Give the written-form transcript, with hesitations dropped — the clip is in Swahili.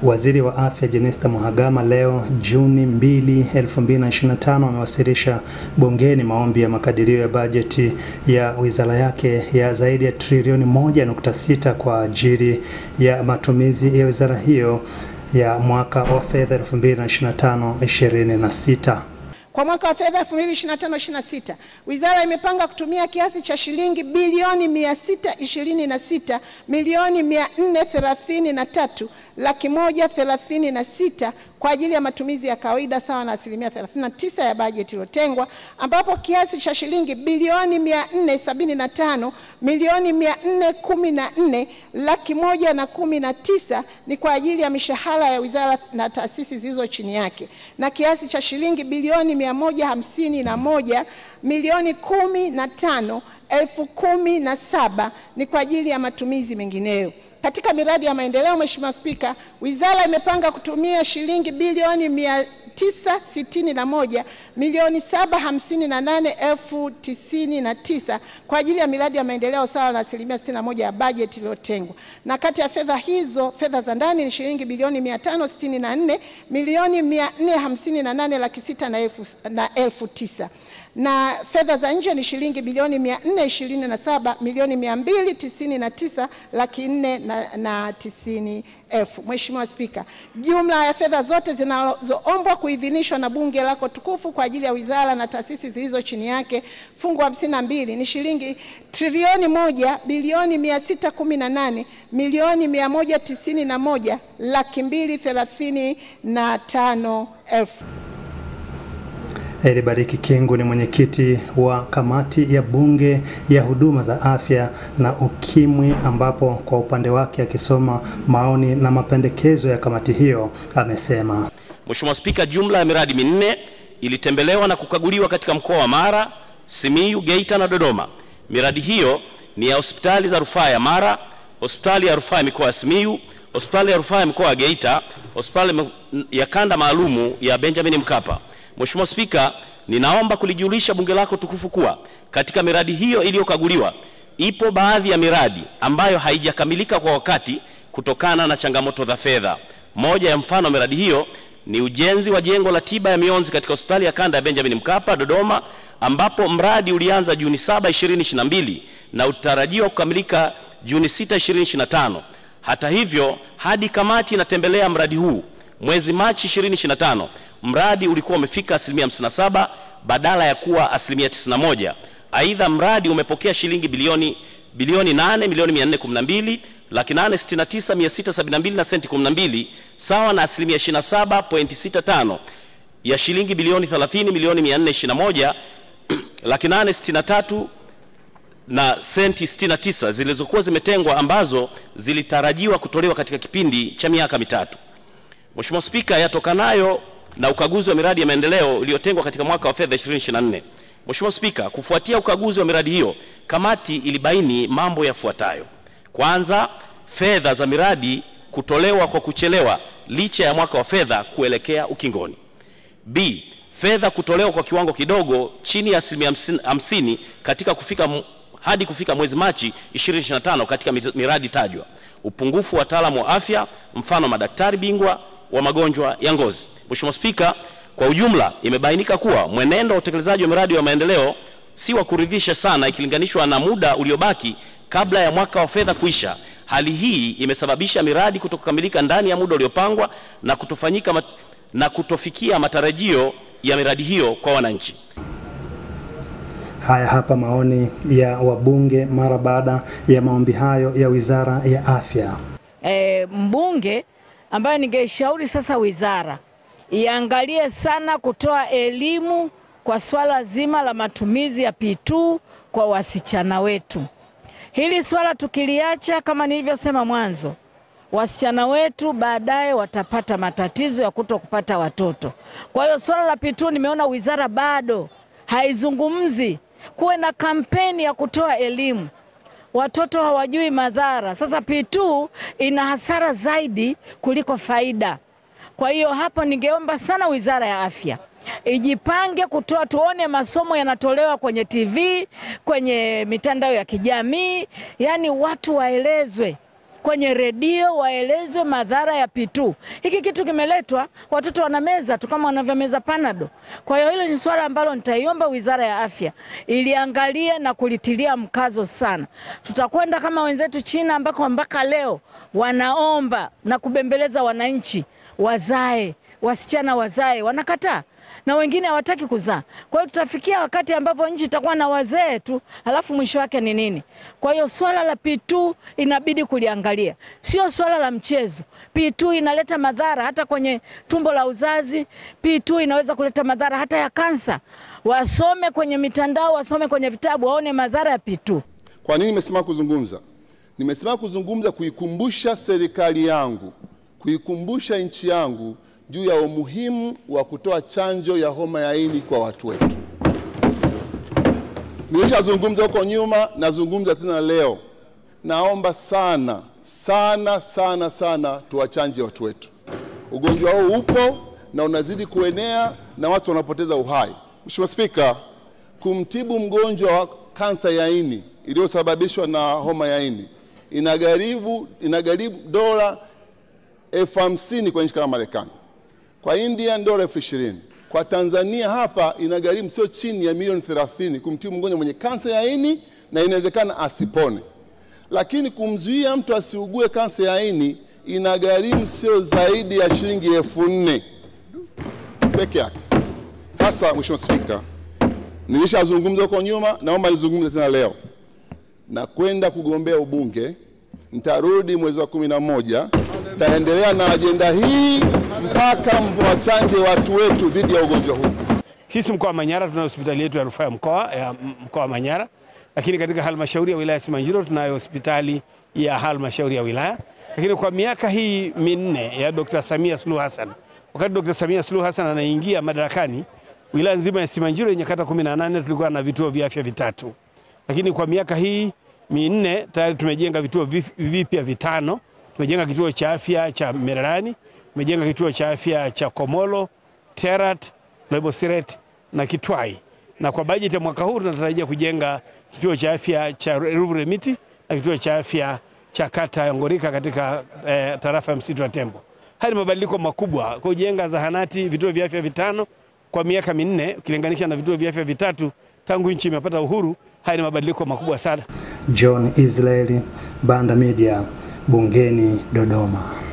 Waziri wa Afya Jenista Mhagama leo Juni 2, 2025 amewasilisha bungeni maombi ya makadirio ya bajeti ya wizara yake ya zaidi ya trilioni 1.6 kwa ajili ya matumizi ya wizara hiyo ya mwaka wa fedha 2025-26. Kwa mwaka wa fedha 2025-26, wizara imepanga kutumia kiasi cha shilingi bilioni 626,433,136 kwa ajili ya matumizi ya kawaida sawa na 39% ya bajeti iliyotengwa, ambapo kiasi cha shilingi bilioni 475,414,119 ni kwa ajili ya mishahara ya wizara na taasisi zilizo chini yake, na kiasi cha shilingi bilioni 151,015,017 ni kwa ajili ya matumizi mengineyo. Katika miradi ya maendeleo, Mheshimiwa Spika, wizara imepanga kutumia shilingi bilioni 961,758,099 kwa ajili ya miradi ya maendeleo sawa na 61% ya bajeti iliyotengwa. Na kati ya fedha hizo, fedha za ndani ni shilingi bilioni 564,458,600,009 na fedha za nje ni shilingi bilioni 427,299,490,000. Mheshimiwa Spika, jumla ya fedha zote zinazoombwa kuidhinishwa na bunge lako tukufu kwa ajili ya wizara na taasisi zilizo chini yake fungu 52 ni shilingi trilioni 1,1,611,231,235,000. Elibariki Kingu ni mwenyekiti wa kamati ya bunge ya huduma za afya na ukimwi, ambapo kwa upande wake akisoma maoni na mapendekezo ya kamati hiyo amesema: Mheshimiwa Spika, jumla ya miradi minne ilitembelewa na kukaguliwa katika mkoa wa Mara, Simiyu, Geita na Dodoma. Miradi hiyo ni ya hospitali za rufaa ya Mara, hospitali ya rufaa ya mikoa ya Simiyu, hospitali ya rufaa ya mkoa wa Geita, hospitali ya kanda maalumu ya Benjamin Mkapa. Mheshimiwa Spika, ninaomba kulijulisha bunge lako tukufu kuwa katika miradi hiyo iliyokaguliwa ipo baadhi ya miradi ambayo haijakamilika kwa wakati kutokana na changamoto za fedha. Moja ya mfano miradi hiyo ni ujenzi wa jengo la tiba ya mionzi katika hospitali ya kanda ya Benjamin Mkapa Dodoma, ambapo mradi ulianza Juni 7, 2022 na utarajiwa kukamilika Juni 6, 2025. Hata hivyo, hadi kamati inatembelea mradi huu mwezi Machi 2025, mradi ulikuwa umefika 57% badala ya kuwa 91%. Aidha, mradi umepokea shilingi bilioni 8,412,869,672 na senti 12 sawa na 27.65 ya shilingi bilioni 30,421,863 na senti 69 zilizokuwa zimetengwa, ambazo zilitarajiwa kutolewa katika kipindi cha miaka mitatu. Mheshimiwa Spika, yatokanayo na ukaguzi wa miradi ya maendeleo iliyotengwa katika mwaka wa fedha 2024. Mheshimiwa Spika, kufuatia ukaguzi wa miradi hiyo, kamati ilibaini mambo yafuatayo. Kwanza, fedha za miradi kutolewa kwa kuchelewa licha ya mwaka wa fedha kuelekea ukingoni. B, fedha kutolewa kwa kiwango kidogo chini ya 50% hadi kufika mwezi Machi 2025 katika miradi tajwa. Upungufu wa wataalamu wa afya, mfano madaktari bingwa wa magonjwa ya ngozi. Mheshimiwa Spika, kwa ujumla imebainika kuwa mwenendo wa utekelezaji wa miradi wa maendeleo si wa kuridhisha sana ikilinganishwa na muda uliobaki kabla ya mwaka wa fedha kuisha. Hali hii imesababisha miradi kutokamilika ndani ya muda uliopangwa na kutofikia matarajio ya miradi hiyo kwa wananchi. Haya hapa maoni ya wabunge mara baada ya maombi hayo ya Wizara ya Afya. Mbunge ambaye ningeshauri sasa wizara iangalie sana kutoa elimu kwa swala zima la matumizi ya P2 kwa wasichana wetu. Hili swala tukiliacha, kama nilivyosema mwanzo, wasichana wetu baadaye watapata matatizo ya kutokupata watoto. Kwa hiyo swala la P2 nimeona wizara bado haizungumzi. Kuwe na kampeni ya kutoa elimu. Watoto hawajui madhara. Sasa P2 ina hasara zaidi kuliko faida. Kwa hiyo hapo ningeomba sana Wizara ya Afya ijipange kutoa, tuone masomo yanatolewa kwenye TV, kwenye mitandao ya kijamii, yani watu waelezwe kwenye redio waelezwe madhara ya P2. Hiki kitu kimeletwa, watoto wanameza tu kama wanavyomeza Panado. Kwa hiyo hilo ni swala ambalo nitaiomba Wizara ya Afya iliangalie na kulitilia mkazo sana. Tutakwenda kama wenzetu China ambako mpaka leo wanaomba na kubembeleza wananchi wazae, wasichana wazae, wanakataa. Na wengine hawataki kuzaa. Kwa hiyo tutafikia wakati ambapo nchi itakuwa na wazee tu, halafu mwisho wake ni nini? Kwa hiyo swala la P2 inabidi kuliangalia. Sio swala la mchezo. P2 inaleta madhara hata kwenye tumbo la uzazi. P2 inaweza kuleta madhara hata ya kansa. Wasome kwenye mitandao, wasome kwenye vitabu, waone madhara ya P2. Kwa nini nimesema kuzungumza? Nimesema kuzungumza kuikumbusha serikali yangu, kuikumbusha nchi yangu juu ya umuhimu wa kutoa chanjo ya homa ya ini kwa watu wetu. Nilishazungumza huko nyuma, nazungumza tena leo. Naomba sana tuwachanje watu wetu. Ugonjwa huu upo na unazidi kuenea na watu wanapoteza uhai. Mheshimiwa Spika, kumtibu mgonjwa wa kansa ya ini iliyosababishwa na homa ya ini inagharimu dola 50,000 kwa nchi kama Marekani. Kwa India dola 20,000. Kwa Tanzania hapa inagharimu sio chini ya milioni 30 kumtibu mgonjwa mwenye kansa ya ini na inawezekana asipone. Lakini kumzuia mtu asiugue kansa ya ini inagharimu sio zaidi ya shilingi 4,000 peke yake. Sasa Mheshimiwa Spika, nilishazungumza huko nyuma, naomba nizungumze tena leo. Na kwenda kugombea ubunge, nitarudi mwezi wa 11, taendelea na ajenda hii mpaka mwachanje watu wetu dhidi ya ugonjwa huu. Sisi mkoa wa Manyara tuna hospitali yetu ya rufaa ya mkoa wa Manyara, lakini katika halmashauri ya wilaya Simanjiro tunayo hospitali ya halmashauri ya wilaya. Lakini kwa miaka hii minne ya Dr. Samia Suluhu Hassan, wakati Dr. Samia Suluhu Hassan anaingia madarakani, wilaya nzima ya Simanjiro yenye kata 18 tulikuwa na vituo vya afya 3. Lakini kwa miaka hii minne tayari tumejenga vituo vipya 5. Tumejenga kituo cha afya cha Mererani, tumejenga kituo cha afya cha Komolo, Terat, Lebosiret na Kitwai. Na kwa bajeti ya mwaka huu tunatarajia kujenga kituo cha afya cha Ruvuremiti na kituo cha afya cha kata ya Ngorika katika tarafa ya Msitu wa Tembo. Haya ni mabadiliko makubwa. Kujenga zahanati, vituo vya afya 5 kwa miaka minne ukilinganisha na vituo vya afya 3 tangu nchi imepata uhuru. Haya ni mabadiliko makubwa sana. John Israeli, Banda Media, Bungeni, Dodoma.